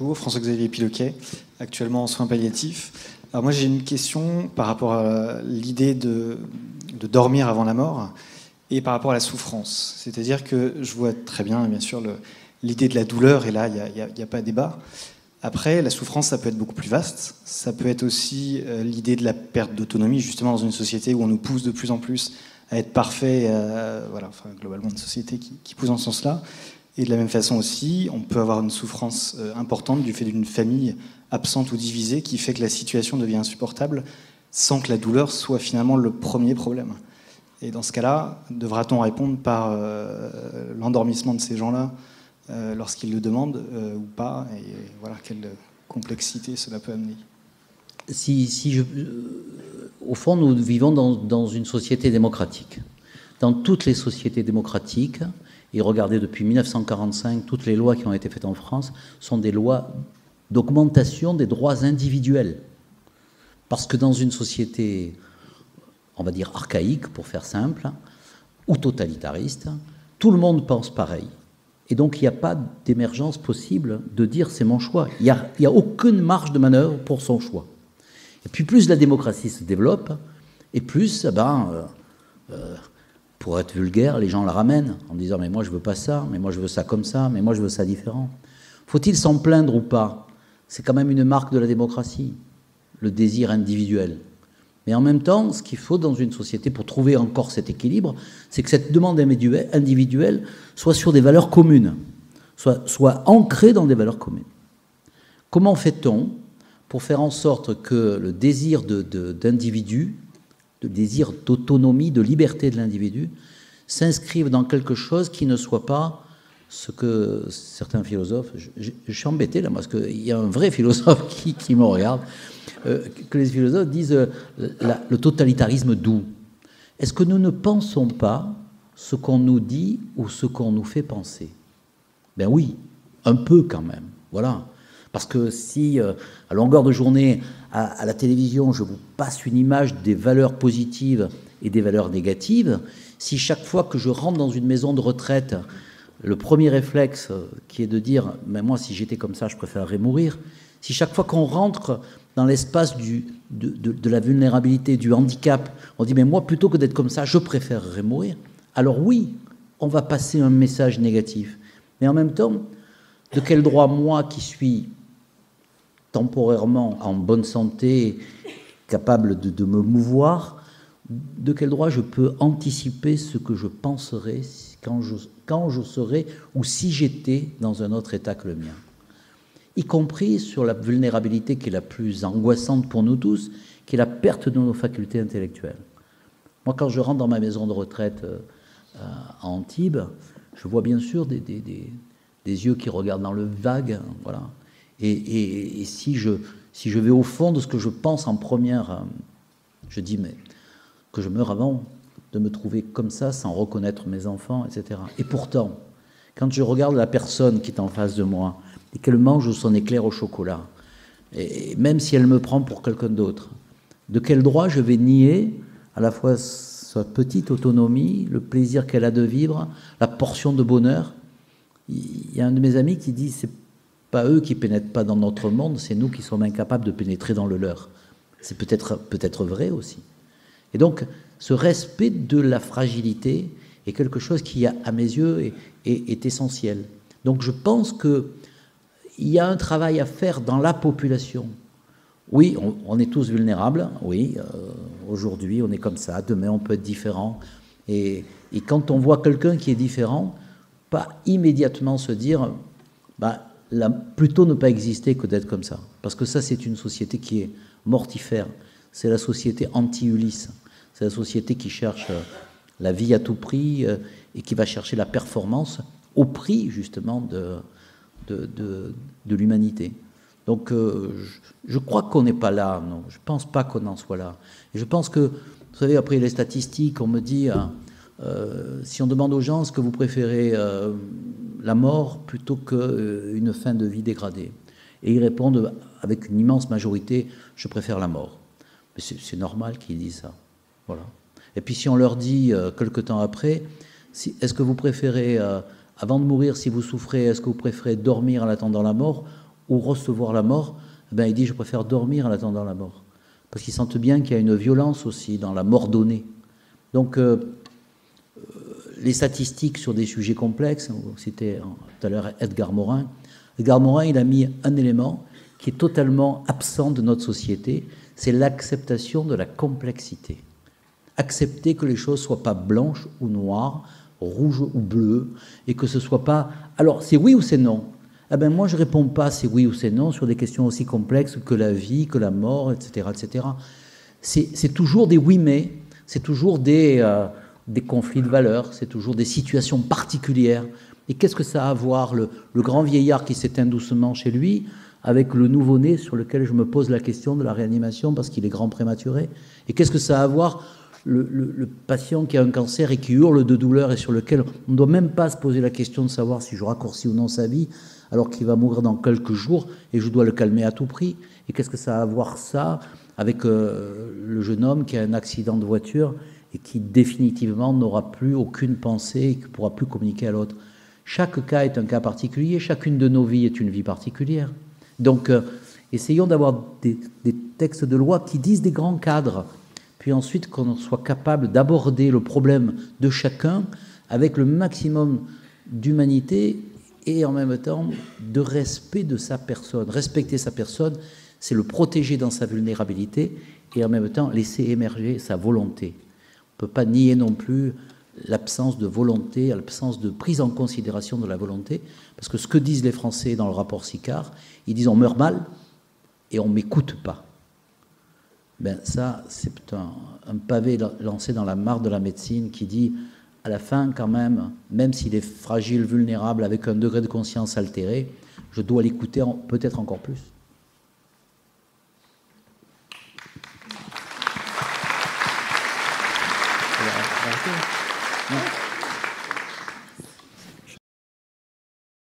Bonjour, François-Xavier Piloquet, actuellement en soins palliatifs. Alors moi j'ai une question par rapport à l'idée de dormir avant la mort et par rapport à la souffrance. C'est-à-dire que je vois très bien sûr l'idée de la douleur, et là il n'y a pas de débat. Après, la souffrance, ça peut être beaucoup plus vaste. Ça peut être aussi l'idée de la perte d'autonomie, justement dans une société où on nous pousse de plus en plus à être parfait, voilà, enfin, globalement une société qui pousse dans ce sens-là. Et de la même façon aussi, on peut avoir une souffrance importante du fait d'une famille absente ou divisée qui fait que la situation devient insupportable sans que la douleur soit finalement le premier problème. Et dans ce cas-là, devra-t-on répondre par l'endormissement de ces gens-là lorsqu'ils le demandent ou pas? Et voilà, quelle complexité cela peut amener. Au fond, nous vivons dans une société démocratique. Dans toutes les sociétés démocratiques, et regardez, depuis 1945, toutes les lois qui ont été faites en France sont des lois d'augmentation des droits individuels. Parce que dans une société, on va dire archaïque, pour faire simple, ou totalitariste, tout le monde pense pareil. Et donc, il n'y a pas d'émergence possible de dire c'est mon choix. Il n'y a aucune marge de manœuvre pour son choix. Et puis, plus la démocratie se développe, et plus, pour être vulgaire, les gens la ramènent en disant « mais moi je veux pas ça, mais moi je veux ça comme ça, mais moi je veux ça différent ». Faut-il s'en plaindre ou pas? C'est quand même une marque de la démocratie, le désir individuel. Mais en même temps, ce qu'il faut dans une société pour trouver encore cet équilibre, c'est que cette demande individuelle soit sur des valeurs communes, soit ancrée dans des valeurs communes. Comment fait-on pour faire en sorte que le désir d'individu, le désir d'autonomie, de liberté de l'individu, s'inscrivent dans quelque chose qui ne soit pas ce que certains philosophes... Je suis embêté là, parce qu'il y a un vrai philosophe qui me regarde, que les philosophes disent le totalitarisme doux. Est-ce que nous ne pensons pas ce qu'on nous dit ou ce qu'on nous fait penser? Ben oui, un peu quand même, voilà. Parce que si, à longueur de journée, à la télévision, je vous passe une image des valeurs positives et des valeurs négatives, si chaque fois que je rentre dans une maison de retraite, le premier réflexe qui est de dire « mais moi, si j'étais comme ça, je préférerais mourir », si chaque fois qu'on rentre dans l'espace de la vulnérabilité, du handicap, on dit « mais moi, plutôt que d'être comme ça, je préférerais mourir », alors oui, on va passer un message négatif. Mais en même temps, de quel droit, moi qui suis temporairement en bonne santé, capable de me mouvoir, de quel droit je peux anticiper ce que je penserai quand je serai ou si j'étais dans un autre état que le mien, y compris sur la vulnérabilité qui est la plus angoissante pour nous tous, qui est la perte de nos facultés intellectuelles. Moi, quand je rentre dans ma maison de retraite à Antibes, je vois bien sûr des yeux qui regardent dans le vague, voilà. Et si je vais au fond de ce que je pense en première, je dis mais que je meurs avant de me trouver comme ça, sans reconnaître mes enfants, etc. Et pourtant, quand je regarde la personne qui est en face de moi et qu'elle mange son éclair au chocolat, et même si elle me prend pour quelqu'un d'autre, de quel droit je vais nier à la fois sa petite autonomie, le plaisir qu'elle a de vivre, la portion de bonheur? Il y a un de mes amis qui dit c'est pas eux qui pénètrent pas dans notre monde, c'est nous qui sommes incapables de pénétrer dans le leur. C'est peut-être vrai aussi. Et donc, ce respect de la fragilité est quelque chose qui, à mes yeux, est essentiel. Donc, je pense qu'il y a un travail à faire dans la population. Oui, on est tous vulnérables, oui, aujourd'hui on est comme ça, demain on peut être différent. Et quand on voit quelqu'un qui est différent, pas immédiatement se dire... plutôt ne pas exister que d'être comme ça. Parce que ça, c'est une société qui est mortifère. C'est la société anti-Ulysse. C'est la société qui cherche la vie à tout prix et qui va chercher la performance au prix, justement, de l'humanité. Donc, je crois qu'on n'est pas là, non. Je ne pense pas qu'on en soit là. Et je pense que, vous savez, après les statistiques, on me dit, si on demande aux gens est-ce que vous préférez la mort plutôt qu'une fin de vie dégradée, et ils répondent avec une immense majorité, je préfère la mort. Mais c'est normal qu'ils disent ça. Voilà. Et puis si on leur dit, quelque temps après, est-ce que vous préférez, avant de mourir, si vous souffrez, est-ce que vous préférez dormir en attendant la mort ou recevoir la mort, ben, il dit « je préfère dormir en attendant la mort ». Parce qu'ils sentent bien qu'il y a une violence aussi dans la mort donnée. Donc, les statistiques sur des sujets complexes, c'était tout à l'heure Edgar Morin. Edgar Morin, il a mis un élément qui est totalement absent de notre société, c'est l'acceptation de la complexité. Accepter que les choses ne soient pas blanches ou noires, rouges ou bleues, et que ce ne soit pas... Alors, c'est oui ou c'est non? Eh ben, moi, je ne réponds pas c'est oui ou c'est non sur des questions aussi complexes que la vie, que la mort, etc. etc. C'est toujours des oui mais, c'est toujours des conflits de valeurs, c'est toujours des situations particulières. Et qu'est-ce que ça a à voir, le grand vieillard qui s'éteint doucement chez lui, avec le nouveau-né sur lequel je me pose la question de la réanimation parce qu'il est grand prématuré? Et qu'est-ce que ça a à voir, le patient qui a un cancer et qui hurle de douleur et sur lequel on ne doit même pas se poser la question de savoir si je raccourcis ou non sa vie, alors qu'il va mourir dans quelques jours et je dois le calmer à tout prix? Et qu'est-ce que ça a à voir ça avec le jeune homme qui a un accident de voiture et qui définitivement n'aura plus aucune pensée et qui ne pourra plus communiquer à l'autre? Chaque cas est un cas particulier, chacune de nos vies est une vie particulière. Donc, essayons d'avoir des textes de loi qui disent des grands cadres, puis ensuite qu'on soit capable d'aborder le problème de chacun avec le maximum d'humanité et en même temps de respect de sa personne. Respecter sa personne, c'est le protéger dans sa vulnérabilité et en même temps laisser émerger sa volonté. On ne peut pas nier non plus l'absence de volonté, l'absence de prise en considération de la volonté, parce que ce que disent les Français dans le rapport Sicard, ils disent on meurt mal et on ne m'écoute pas. Ben ça, c'est un pavé lancé dans la mare de la médecine qui dit, à la fin quand même s'il est fragile, vulnérable, avec un degré de conscience altéré, je dois l'écouter peut-être encore plus. Yeah.